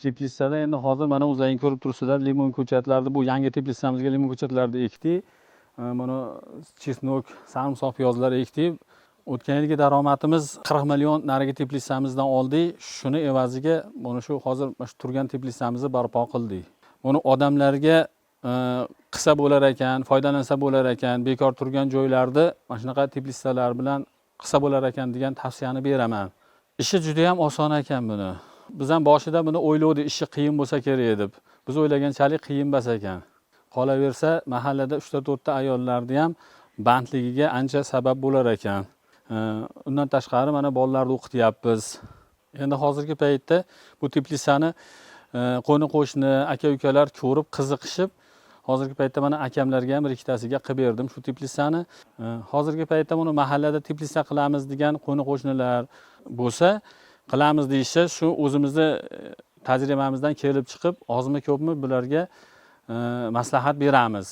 Teplitsada endi hozir mana o'zlaring ko'rib turibsizlar, limon ko'chatlarni, bu yangi teplitsamizga limon ko'chatlarni ekdik. Mana chesnok, sarimsoq piyozlar ekdik. O'tgan yilgi daromadimiz 40 million narigi teplitsamizdan oldik. Shuni evaziga mana shu hozir mana shu turgan teplitsamizni barpo qildik. Buni odamlarga qilsa bo'lar ekan, foydalansa bo'lar ekan, bekor turgan joylarda mana shunaqa teplitsalar bilan qilsa bo'lar ekan degan tavsiyani beraman. Ishi juda ham oson ekan buni. Biz ham boshida buni o'ylovdik, ishi qiyin bo'lsa kerak deb. Biz o'ylaganchalik qiyin emas ekan. Qolaversa, mahallada 3-4 ta ayollarni ham bandligiga ancha sabab bo'lar ekan. Undan tashqari mana bolalarni o'qityapmiz. Endi hozirgi paytda bu teplitsani qo'ni-qo'shni, aka-ukalar ko'rib, qiziqishib, hozirgi paytda mana akamlarga ham ikkitasiga qilib berdim shu teplitsani. Hozirgi paytda buni mahallada teplitsa qilamiz degan qo'ni-qo'shnilar bo'lsa, qilamiz deyishsa, shu o'zimizni tajribamizdan kelib chiqib, ozmi ko'pmi bularga maslahat beramiz.